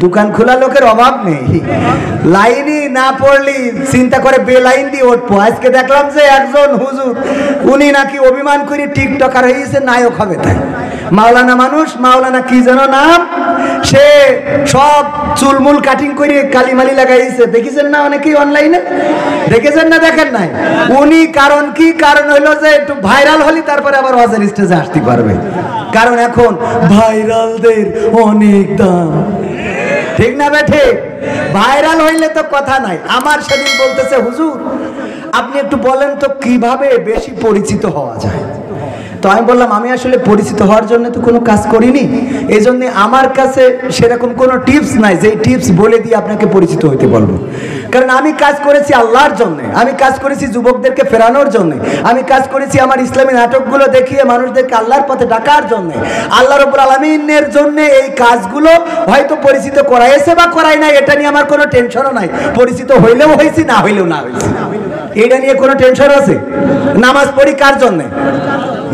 দোকান খোলা লোকের অভাব নেই, লাইনই না পড়লি চিন্তা করে বেলাইন দিয়ে উঠবো। আজকে দেখলাম যে একজন হুজুর উনি নাকি অভিমান করে টিকটকার হয়েছে, নায়ক হবে। তাই মাওলানা মানুষ, মাওলানা কি যেন নাম, সে সব চুলমুল কাটিং করে কালিমালি লাগাইছে, দেখেছেন না অনেকেই অনলাইনে, দেখেছেন না? দেখেন নাই? উনি কারণ কি? কারণ হইলো যে একটু ভাইরাল হলি তারপরে আবার ওয়াজের স্টেজে আসতে পারবে, কারণ এখন ভাইরালদের অনেক দাম। ঠিক না বেঠে? ভাইরাল হইলে তো কথা নাই। আমার সেদিন বলতেছে, হুজুর আপনি একটু বলেন তো কিভাবে বেশি পরিচিত হওয়া যায়। তো আমি বললাম, আমি আসলে পরিচিত হওয়ার জন্য তো কোনো কাজ করিনি, এই জন্য আমার কাছে সেরকম কোনো টিপস নাই যে টিপস বলে দিয়ে আপনাকে পরিচিত হইতে বলবো। কারণ আমি কাজ করেছি আল্লাহর জন্য, আমি কাজ করেছি যুবকদেরকে ফেরানোর জন্য, আমি কাজ করেছি আমার ইসলামী নাটকগুলো দেখিয়ে মানুষদেরকে আল্লাহর পথে ডাকার জন্য। আল্লাহ রাব্বুল আলামিনের জন্য এই কাজগুলো হয়তো পরিচিত করাইছে বা করাই নাই, এটা নিয়ে আমার কোনো টেনশনও নাই। পরিচিত হইলেও হয়েছি, না হইলেও না হয়েছি, এটা নিয়ে কোনো টেনশন আছে? নামাজ পড়ি কার জন্যে?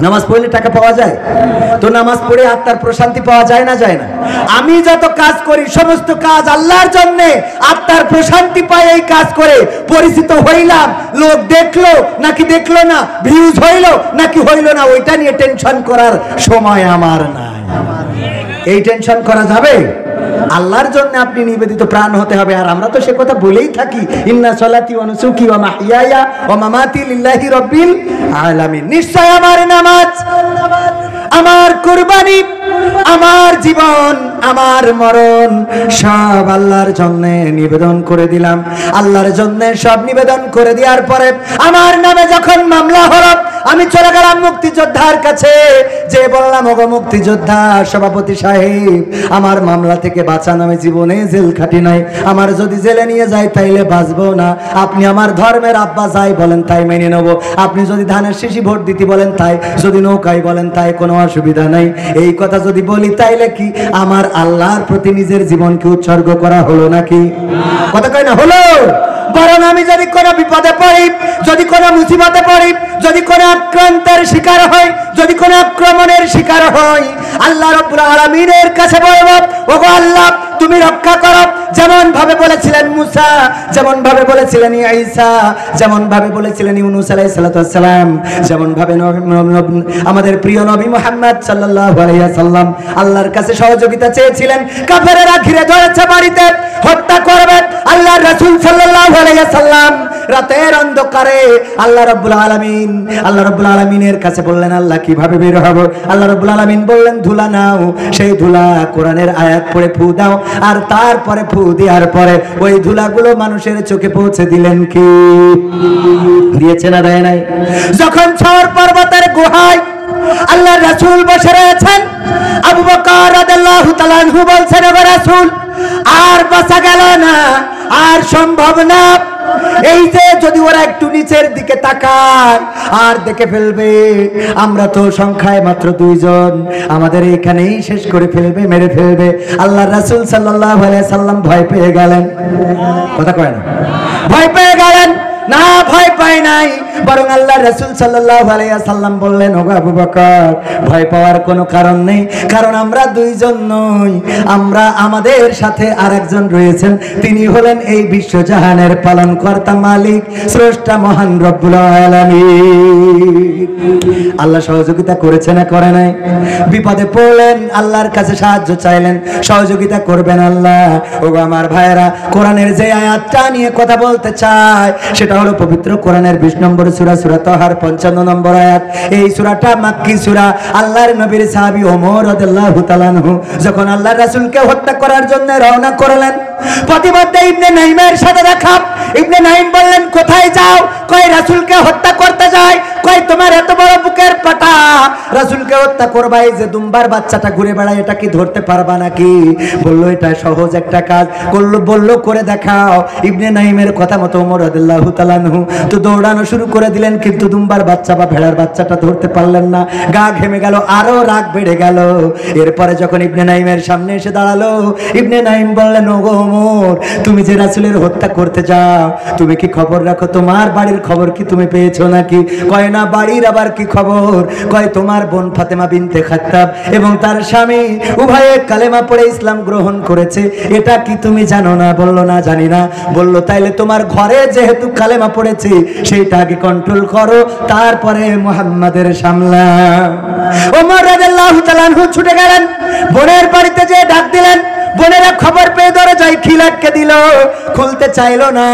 নামাজ পড়লে টাকা পাওয়া যায়? তো নামাজ পড়ে আত্মার প্রশান্তি পাওয়া যায় না? যায় না? আমি যত কাজ করি সমস্ত কাজ আল্লাহর জন্য, আত্মার প্রশান্তি পাই এই কাজ করে। পরিচিত হইলাম, লোক দেখলো নাকি দেখলো না, ভিউজ হইলো নাকি হইলো না, ওইটা নিয়ে টেনশন করার সময় আমার নাই। এই টেনশন করা যাবে? আল্লাহর জন্য আপনি নিবেদিত প্রাণ হতে হবে। আর আমরা তো সে কথা বলেই থাকি, ইন্না সলাতি ওয়া নুসুকি ওয়া মাহইয়ায়া ওয়া মামাতি লিল্লাহি রাব্বিল আলামিন। নিশ্চয় আমার নামাজ, আমার কুরবানি, আমার জীবন, আমার মরণ সব আল্লাহর জন্য নিবেদন করে দিলাম। আল্লাহর জন্য সব নিবেদন করে দেওয়ার পরে আমার নামে যখন মামলা হলো, আমি চলে গেলাম মুক্তিযোদ্ধার কাছে, যে বললাম, ওগো মুক্তিযোদ্ধা সভাপতি সাহেব, আমার মামলা থেকে বাঁচান, আমি জীবনে জেল খাটি নাই, আমার যদি জেলে নিয়ে যায় তাইলে বাঁচবো না। আপনি আমার ধর্মের আব্বা যাই বলেন তাই মেনে নেব, আপনি যদি ধানের শীষি ভোট দিতে বলেন তাই, যদি নৌকায় বলেন তাই, কোনো অসুবিধা নাই। এই কথা যদি বলি তাইলে কি আমার আল্লাহর প্রতি নিজের জীবনকে উৎসর্গ করা হলো নাকি? কথা কয় না? হলো। বরং আমি যদি কোনো বিপদে পড়ি, যদি কোনো মুসিবতে পড়ি, যদি কোনো আক্রান্তের শিকার হই, যদি কোনো আক্রমণের শিকার হই, আল্লাহ রাব্বুল আলামিনের কাছে বলবো, ওগো আল্লাহ তুমি রক্ষা করো। যেমন ভাবে বলেছিলেন মুসা, যেমন ভাবে বলেছিলেন ঈসা, যেমন ভাবে বলেছিলেন ইউনূস আলাইহিস সালাম, যেমন ভাবে আমাদের প্রিয় নবী মুহাম্মদ সাল্লাল্লাহু আলাইহি ওয়াসাল্লাম আল্লাহর কাছে সহযোগিতা চেয়েছিলেন। কাফেরেরা ঘিরে ধরেছে, বাড়িতে হত্যা করবে। আল্লাহর রাসূল সাল্লাল্লাহু আলাইহি ওয়াসাল্লাম রাতের অন্ধকারে আল্লাহ রাব্বুল আলামিনের কাছে বললেন, আল্লাহ কিভাবে বের হব? আল্লাহ রাব্বুল আলামিন বললেন, ধুলা নাও, সেই ধুলা কোরআনের আয়াত পড়ে ফু দাও, আর তারপরে ফু দেওয়ার পরে ওই ধুলাগুলো মানুষের চোখে পৌঁছে দিলেন। কি দিয়েছে না দেয় নাই? যখন ছর পর্বতের গুহায় আল্লাহর রাসূল বসে রয়েছেন, আবু বকর রাদিয়াল্লাহু তাআলা আনহু বলছেন, ওগো রাসূল আর বাঁচা গেল না, আর সম্ভব না। এই যে যদি ওরা একটু নিচের দিকে তাকায় আর দেখে ফেলবে আমরা তো সংখ্যায় মাত্র 2 জন, আমাদের এখানেই শেষ করে ফেলবে, মেরে ফেলবে। আল্লাহর রাসূল সাল্লাল্লাহু আলাইহি সাল্লাম ভয় পেয়ে গেলেন। কথা কয় না? ভয় পেয়ে গেলেন না? ভয় পায় নাই, বরং আল্লাহর রাসূল সাল্লাল্লাহু আলাইহি সাল্লাম বললেন, ওগো আবু বকর ভয় পাওয়ার কোনো কারণ নেই, কারণ আমরা 2 জন নই, আমরা আমাদের সাথে আরেকজন রয়েছেন, তিনি হলেন এই বিশ্বজাহানের পালনকর্তা, মালিক, স্রষ্টা, মহান রব্বুল আলামিন। আল্লাহ সহযোগিতা করেছে না করে নাই? বিপদে পড়লেন, আল্লাহর কাছে সাহায্য চাইলেন, সহযোগিতা করবেন আল্লাহ। ওগো আমার ভাইয়েরা, কোরআনের যে আয়াতটা নিয়ে কথা বলতে চায় সেটা হলো পবিত্র কোরআনের 20 নম্বর সূরা, সূরা তাহার 55 নম্বর আয়াত। এই সূরাটা মাক্কি সূরা। আল্লাহর নবীর সাহাবী ওমর রাদিয়াল্লাহু তাআলা আনহু যখন আল্লাহর রাসূলকে হত্যা করার জন্য রওনা করলেন, প্রতিমধ্যে ইবনে নাইমের সাথে দেখা। ইবনে নাইম বললেন, কোথায় যাও? কয় রাসূলকে হত্যা করতে যাই। কয় তোমার এত বড় বুকের পাটা, রাসূলকে হত্যা করবা, এই যে দুম্বার বাচ্চাটা ঘুরে বেড়ায় এটা কি ধরতে পারবা নাকি? বলল এটা সহজ একটা কাজ। বলল করে দেখাও। ইবনে নাইমের কথা মতো ওমর রাদিয়াল্লাহু তাআলা আনহু তো দৌড়ানো শুরু করে দিলেন, কিন্তু দুম্বার বাচ্চা বা ভেড়ার বাচ্চাটা ধরতে পারলেন না। গা ঘেমে গেল, আরো রাগ বেড়ে গেল। এরপরে যখন ইবনে নাইমের সামনে এসে দাঁড়ালো, ইবনে নাইম বললেন, ওগো ওমর তুমি যে রাসূলের হত্যা করতে যাও, তুমি কি খবর রাখো? তোমার বাড়ির খবর কি তুমি পেয়েছো নাকি? কয় না না বাড়ির আবার কি খবর? কয় তোমার বোন ফাতেমা বিনতে খাত্তাব এবং তার স্বামী উভয়ে কালেমা পড়ে ইসলাম গ্রহণ করেছে, এটা কি তুমি জানো না? বললো না জানি না। বললো তাইলে তোমার ঘরে যেহেতু কালেমা পড়েছে সেইটা আগে কন্ট্রোল করো, তারপরে মুহাম্মাদের সামলা। ওমর রাদিয়াল্লাহু তাআলা আনহু ছুটে গেলেন, বোনের বাড়িতে যেয়ে ডাক দিলেন। বোনেরা খবর পেয়ে দরজায় খিল আটকে দিল, খুলতে চাইলো না।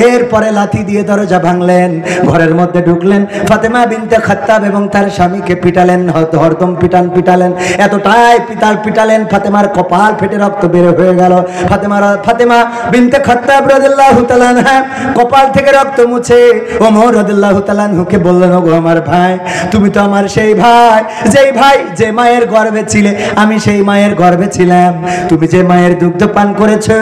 এরপরে লাথি দিয়ে দরজা ভাঙলেন, ঘরের মধ্যে ঢুকলেন। ফাতেমা বিনতে খাত্তাব এবং তার স্বামীকে পিটালেন, হরদম পিটালেন। এতটাই পিটালেন ফাতেমার কপাল ফেটে রক্ত বের হয়ে গেল। ফাতেমা বিনতে খাত্তাব রাদিয়াল্লাহু তাআলা আনহা কপাল থেকে রক্ত মুছে ওমর রাদিয়াল্লাহু তাআলা আনহুকে বললেন, ওগো আমার ভাই, তুমি তো আমার সেই ভাই, যেই ভাই যে মায়ের গর্ভে ছিলে, আমি সেই মায়ের গর্ভে ছিলাম। তুমি যে মায়ের দুগ্ধ পান করেছো,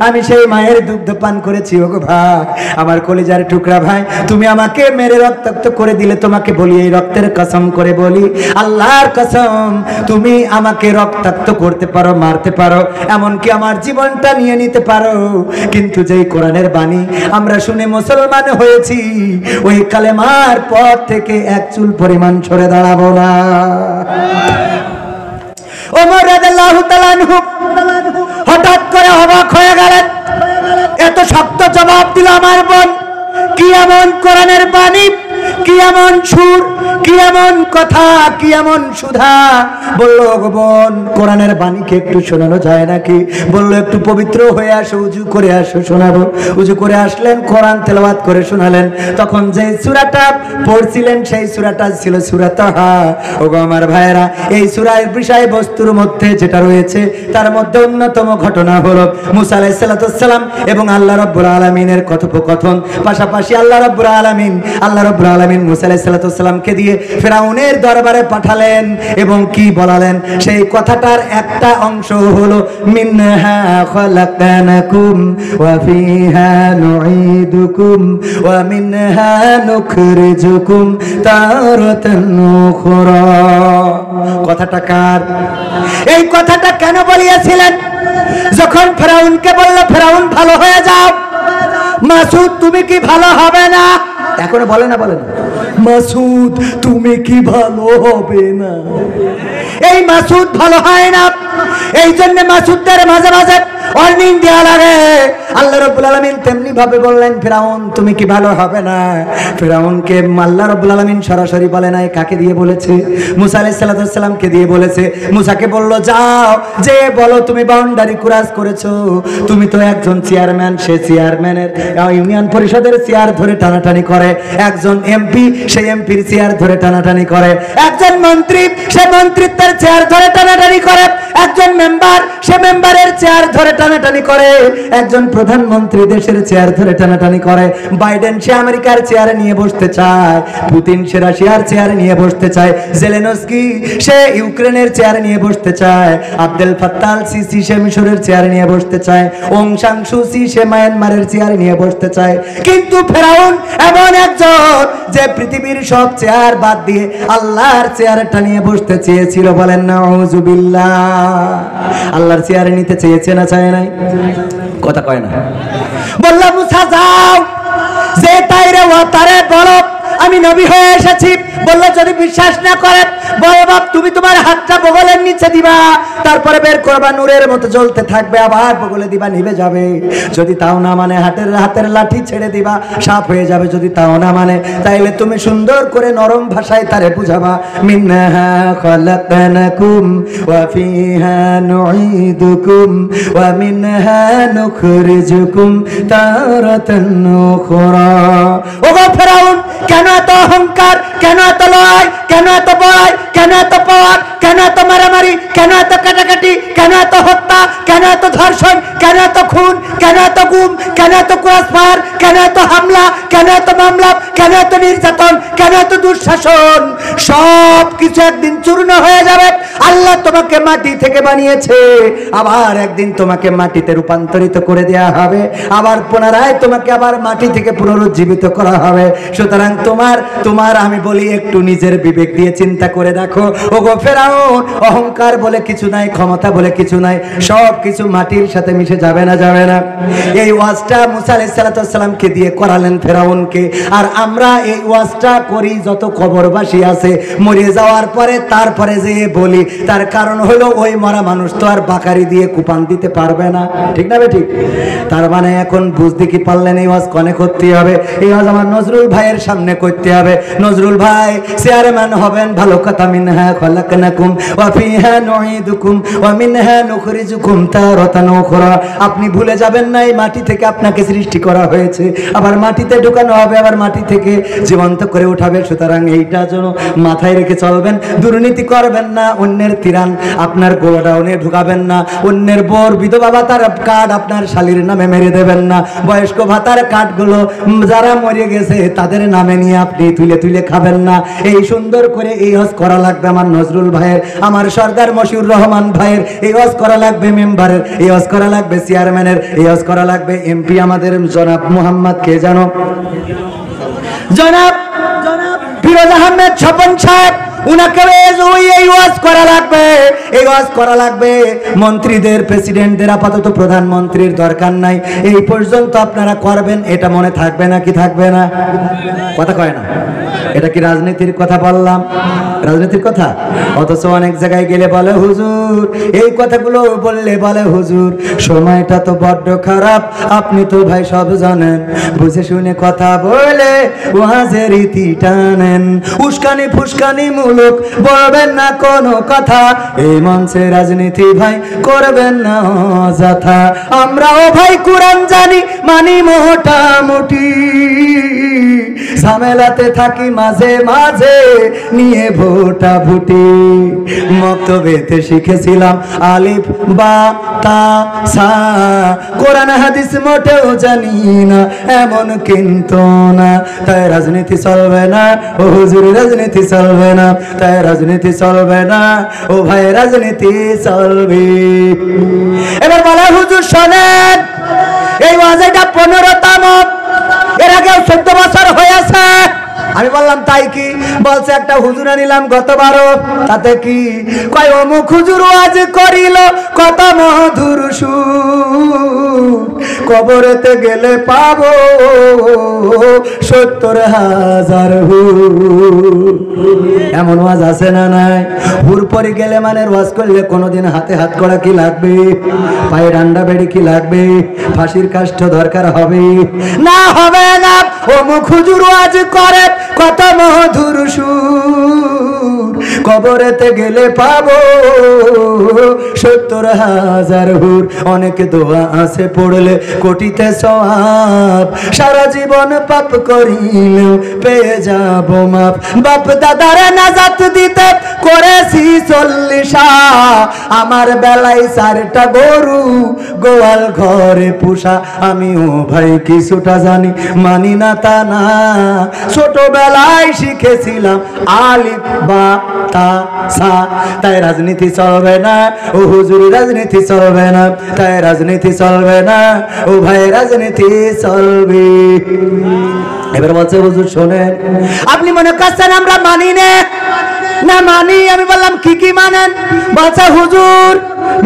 আমি সেই মায়ের দুগ্ধ পান করেছি। ওগো ভাই, আমার কলিজার টুকরা ভাই, তুমি আমাকে মেরে রক্তাক্ত করে দিলে। তোমাকে বলি, এই রক্তের কসম করে বলি, আল্লাহর কসম, তুমি আমাকে রক্তাক্ত করতে পারো, মারতে পারো, এমনকি আমার জীবনটা নিয়ে নিতে পারো, কিন্তু যেই কোরআনের বাণী আমরা শুনে মুসলমান হয়েছি, ওই কালেমার পর থেকে এক চুল পরিমাণ সরে দাঁড়াবো না। ওমর রাদিয়াল্লাহু তাআলা আনহু হঠাৎ করে অবাক হয়ে গেলেন, এত শক্ত জবাব দিল আমার বোন। কি এমন কোরআনের বাণী, কি এমন সুর, কি এমন কথা, কি এমন সুধা। বললো, গো বোন, কোরআনের বাণীকে একটু শোনানো যায় নাকি? বললো, একটু পবিত্র হয়ে আসো, উজু করে আসো, শোনাবো। উজু করে আসলেন, কোরআন তেলাওয়াত করে শোনালেন। তখন যে সূরাটা পড়ছিলেন সেই সূরাটা ছিল সূরা তাহা। ওগো আমার ভাইয়েরা, এই সূরার বিষয় বস্তুর মধ্যে যেটা রয়েছে তার মধ্যে অন্যতম ঘটনা হলো মুসা আলাইহিস সালাম এবং আল্লাহ রাব্বুল আলামিনের কথোপকথন। পাশাপাশি আল্লাহ রাব্বুল আলামিন মুসা আলাইহিস সালামকে দিয়ে ফিরাউনের দরবারে পাঠালেন এবং কি বলালেন সেই কথাটার একটা অংশ হলো, মিনহা খালাকনাকুম ওয়া ফিহা নুঈদুকুম ওয়া মিনহা নুখরিজুকুম তারাতান উখরা। কথাটা কার? এই কথাটা কেন বলিয়েছিলেন? যখন ফিরাউনকে বলল, ফিরাউন ভালো হয়ে যাও, মাসুদ তুমি কি ভালো হবে না? এখন বলে না, মাসুদ তুমি কি ভালো হবে না? এই মাসুদ ভালো হয় না, এই জন্য মাসুদদের মাঝে মাঝে ওয়ার্নিং দেওয়া লাগে। আল্লাহ রাব্বুল আলামিন তেমনি ভাবে বললেন, ফিরাউন তুমি কি ভালো হবে না? ফিরাউনকে আল্লাহ রাব্বুল আলামিন সরাসরি বলে নাই, কাকে দিয়ে বলেছে? মুসা আলাইহিস সালামকে দিয়ে বলেছে। মুসাকে বলল, যাও যে বলো তুমি বাউন্ডারি ক্রস করেছো। তুমি তো একজন চেয়ারম্যান, সে চেয়ারম্যানের ইউনিয়ন পরিষদের চেয়ার ধরে টানাটানি করে, একজন এমপি সেই এমপির চেয়ার ধরে টানাটানি করে, একজন মন্ত্রী সে মন্ত্রিত্বের চেয়ার ধরে টানাটানি করে, একজন মেম্বার সে মেম্বারের চেয়ার ধরে টানাটানি করে, একজন প্রধানমন্ত্রী দেশের চেয়ার ধরে টানাটানি করে। বাইডেন সে আমেরিকার চেয়ারে নিয়ে বসতে চায়, পুতিন সে রাশিয়ার চেয়ারে নিয়ে বসতে চায়, জেলেনস্কি সে ইউক্রেনের চেয়ারে নিয়ে বসতে চায়, আব্দুল ফাত্তাহ আল সিসি সে মিশরের চেয়ারে নিয়ে বসতে চায়, ওং সান সু চি সে মায়ানমারের চেয়ারে নিয়ে বসতে চায়। কিন্তু ফিরাউন এমন একজন যে পৃথিবীর সব চেয়ার বাদ দিয়ে আল্লাহর চেয়ারটা নিয়ে বসতে চেয়েছিল। বলেন নাউযুবিল্লাহ। আল্লাহর চেয়ারে নিতে চেয়েছে না চায় নাই? কথা কয় না। বলল, মুসা যাও, যে তাইরে ও তারে বলো আমি নবী হয়ে এসেছি। বলল, যদি বিশ্বাস না করে বলো, বাপ তুমি তোমার হাতটা বগলের নিচে দিবা, তারপরে বের করবা, নূরের মতো জ্বলতে থাকবে, আবার বগলে দিবা, নিভে যাবে। যদি তাও না মানে হাতের লাঠি ছেড়ে দিবা, সাফ হয়ে যাবে। যদি তাও না মানে তাইলে তুমি সুন্দর করে নরম ভাষায় তারে বুঝাবা, মিনহা খালাকনাকুম ওয়া ফিহা নুঈদুকুম ওয়া মিনহা নুখরিজুকুম তারাতান উখরা। ওগো ফিরাউন, কেন এত অহংকার, কেন এত লড়াই, কেন এত বড়াই, কেন এত পাওয়ার, কেন এত মারামারি, কেন এত কাটাকাটি, কেন এত হত্যা, কেন এত ধর্ষণ, কেন এত খুন, কেন এত গুম, কেন এত ক্রসফায়ার, কেন এত হামলা, কেন এত মামলা, কেন এত নির্যাতন, কেন এত দুঃশাসন? সব কিছু একদিন চূর্ণ হয়ে যাবে। আল্লাহ তোমাকে মাটি থেকে বানিয়েছে, আবার একদিন তোমাকে মাটিতে রূপান্তরিত করে দেয়া হবে, আবার পুনরায় তোমাকে আবার মাটি থেকে পুনরুজ্জীবিত করা হবে। সুতরাং তোমার আমি বলি, একটু নিজের বিবেক দিয়ে চিন্তা করে দেখো। ওগো ফেরাউন, অহংকার বলে কিছু নাই, ক্ষমতা বলে কিছু নাই, সব কিছু মাটির সাথে মিশে যাবে না, যাবে না? এই ওয়াজটা মুসা আলাইহিস সালামকে দিয়ে করালেন ফেরাউনকে। আর আমরা এই ওয়াজটা করি যত কবরবাসী আছে মরে যাওয়ার পরে, তারপরে যে বলি, তার কারণ হলো ওই মরা মানুষ তো আর বাকারি দিয়ে কুপান দিতে পারবে না, ঠিক না ঠিক? তার মানে এখন বুঝতে কি পারলেন এই ওয়াজ কনে করতে হবে? এই ওয়াজ আমার নজরুল ভাইয়ের সামনে করতে হবে। নজরুল ভাই চেয়ারম্যান হবেন, ভালো কথা। মিনহা খলাকনাকুম ওয়া ফিহা নুঈদুকুম ওয়া মিনহা নুখরিজুকুম তারাতান উখরা। আপনি ভুলে যাবেন না এই মাটি থেকে আপনাকে সৃষ্টি করা হয়েছে, আবার মাটিতে ঢুকানো হবে, আবার মাটি থেকে জীবন্ত করে উঠাবে। সুতরাং এইটা যেন মাথায় রেখে চলবেন। দুর্নীতি করবেন না, অন্যের তিরান আপনার গোডাউনে ঢুকাবেন না, অন্যের বোর বিধবা ভাতার কার্ড আপনার শালীর নামে মেরে দেবেন না, বয়স্ক ভাতার কার্ডগুলো যারা মরে গেছে তাদের নামে নিয়ে আপনি তুলে তুলে খাবেন না। এই সুন্দর করে এই হজ করা লাগবে আমার নজরুল ভাইয়ের, আমার সরদার মশিউর রহমান ভাইয়ের। এই হজ করা লাগবে মেম্বারের, এই হজ করা লাগবে চেয়ারম্যানের, এই হজ করা লাগবে এমপি আমাদের জনাব মোহাম্মদ কে জানো, জনাব ফিরোজ আহমেদ স্বপন সাহেব, উনাকে এই ওয়াজ করা লাগবে, এই ওয়াজ করা লাগবে। মন্ত্রীদের, প্রেসিডেন্টদের, আপাতত প্রধানমন্ত্রীর দরকার নাই, এই পর্যন্ত আপনারা করবেন। এটা মনে থাকবে না কি থাকবে না? কথা কয় না। এটা কি রাজনীতির কথা বললাম? রাজনীতির কথা। অথচ অনেক জায়গায় গেলে বলে হুজুর, এই কথাগুলো বললে বলে হুজুর সময়টা তো বড্ড খারাপ, আপনি তো ভাই সব জানেন, বুঝে শুনে কথা বলে ওয়াজের রীতি টানেন, উস্কানি ফুসকানি মূলক বলবেন না কোনো কথা, এই মঞ্চে রাজনীতি ভাই করবেন না অযথা। আমরাও ভাই কোরআন জানি, মানি মোটামুটি, ঝামেলাতে থাকি মাঝে মাঝে নিয়ে ভোটা ভুটি। মক্তবেতে শিখেছিলাম আলিফ বা তা সা, কোরআন হাদিস মোটেও জানি না এমন কিন্তু না, তাই রাজনীতি চলবে না ও হুজুর, রাজনীতি চলবে না, তাই রাজনীতি চলবে না ও ভাই, রাজনীতি চলবে। এবার বলা হুজুর শোনেন, এই ওয়াজটা 15তম, এর আগেও 14 বছর হয়েছে। আমি বললাম তাই কি? বলছে একটা হুজুর আনিলাম গতবারও, তাতে কি? কয় অমুক হুজুর ওয়াজ করিল কত মধুর সুর, কবরেতে গেলে পাবো 70,000 হুর। এমন ওয়াজ আছে না নাই? হুর পরে গেলে মানে ওয়াজ করলে কোনোদিন হাতে হাত করা কি লাগবে? পায়ে ডান্ডা বেড়ি কি লাগবে? ফাঁসির কাষ্ঠ দরকার হবে না? হবে না। অমুক হুজুর ওয়াজ করে কত মধুর সুর, কবরেতে গেলে পাবো 70,000 হুর। অনেক দোয়া আছে পড়লে কোটিতে সওয়াব, সারা জীবন পাপ করিলেও পেয়ে যাব মাপ। বাপ দাদার নাজাত দিতে করেছি 40, আমার বেলায় 4টা গরু গোয়াল ঘরে পোষা। আমিও ভাই কিছুটা জানি, মানি না তা না, ছোটবেলায় শিখেছিলাম আলিফ বা তা সা, তাই রাজনীতি চলবে না ও হুজুর, রাজনীতি চলবে না, তাই রাজনীতি চলবে না ও ভাই, রাজনীতি চলবে। এবার বলছে হুজুর শোনেন, আপনি মনে করছেন আমরা মানি না মানি? আমি বললাম কি কি মানেন? বলছে হুজুর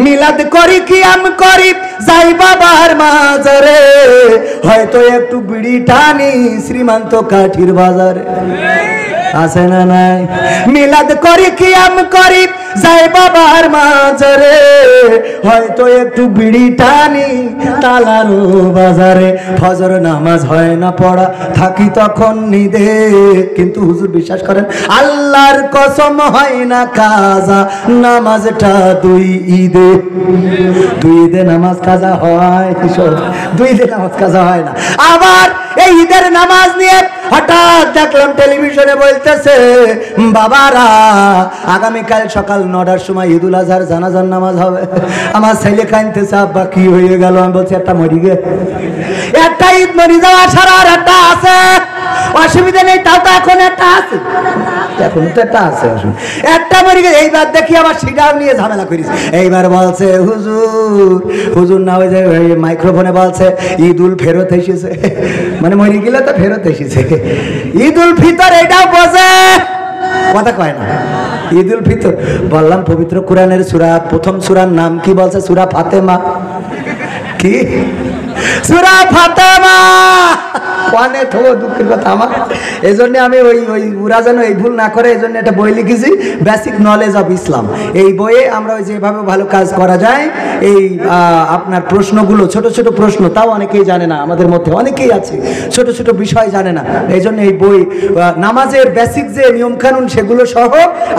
মিলাদ করি, কিয়াম করি, যাই বাবার মাজারে, হয়তো একটু বিড়ি টানি শ্রীমন্ত কাঠির বাজারে। আছে না নাই? মিলাদ করি, কিয়াম করি, যাই বাবার মাজারে, হয়তো একটু বিড়ি টানি তালারো বাজারে। ফজর নামাজ হয় না পড়া, থাকি তখন নিদে, কিন্তু হুজুর বিশ্বাস করেন আল্লাহর কসম হয় না কাজা নামাজটা 2 ঈদে। 2 ঈদে নামাজ কাজা হয়? 2 ঈদে নামাজ কাজা হয় না। আবার এই ঈদের নামাজ নিয়ে হঠাৎ দেখলাম টেলিভিশনে বলতেছে বাবারা আগামীকাল সকাল 9টার সময় ঈদুল আজহার জানাজার নামাজ হবে। আমার ছেলে কাঁদতেছে, আব্বা কি হয়ে গেল? আমি বলছি একটা মরি গে, একটা ঈদ মরি যাওয়া ছাড়া আর একটা আছে, অসুবিধা নেই, তাও তো এখন একটা আছে, এখন তো একটা আছে, একটা মরি গে। এইবার দেখি আবার সেটাও নিয়ে ঝামেলা করিস। এইবার বলছে হুজুর না, ওই যে মাইক্রোফোনে বলছে ঈদুল ফেরত এসেছে, মানে মরি গেলে তো ফেরত এসেছে। ঈদুল ফিতর এটাও বোঝে, কথা কয় না। ঈদুল ফিতর বললাম পবিত্র কোরআনের সূরা, প্রথম সূরার নাম কি বলছে? সূরা ফাতেমা। কি সূরা ফাতেমা কোনে তো দুঃখের কথা আমার। এই জন্য আমি ওই ওরা যেন এই ভুল না করে এই জন্য একটা বই লিখেছি, বেসিক নলেজ অফ ইসলাম। এই বইয়ে আমরা ওই যেভাবে ভালো কাজ করা যায়, এই আপনার প্রশ্নগুলো, ছোট ছোট প্রশ্ন, তাও অনেকেই জানে না, আমাদের মধ্যে অনেকেই আছে ছোট ছোট বিষয় জানে না। এই জন্য এই বই নামাজের বেসিক যে নিয়মকানুন সেগুলো সহ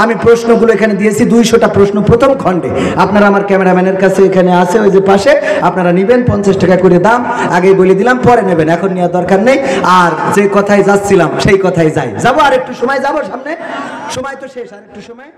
আমি প্রশ্নগুলো এখানে দিয়েছি, 200টা প্রশ্ন প্রথম খণ্ডে। আপনারা আমার ক্যামেরাম্যানের কাছে এখানে আছে ওই যে পাশে, আপনারা নেবেন, 50 টাকা করে দাম, আগেই বলে দিলাম, পরে নেবেন, এখন নেওয়ার দরকার নেই। আর যে কথায় যাচ্ছিলাম সেই কথায় যাবো, আর একটু সময় যাবো সামনে, সময় তো শেষ, আর একটু সময়।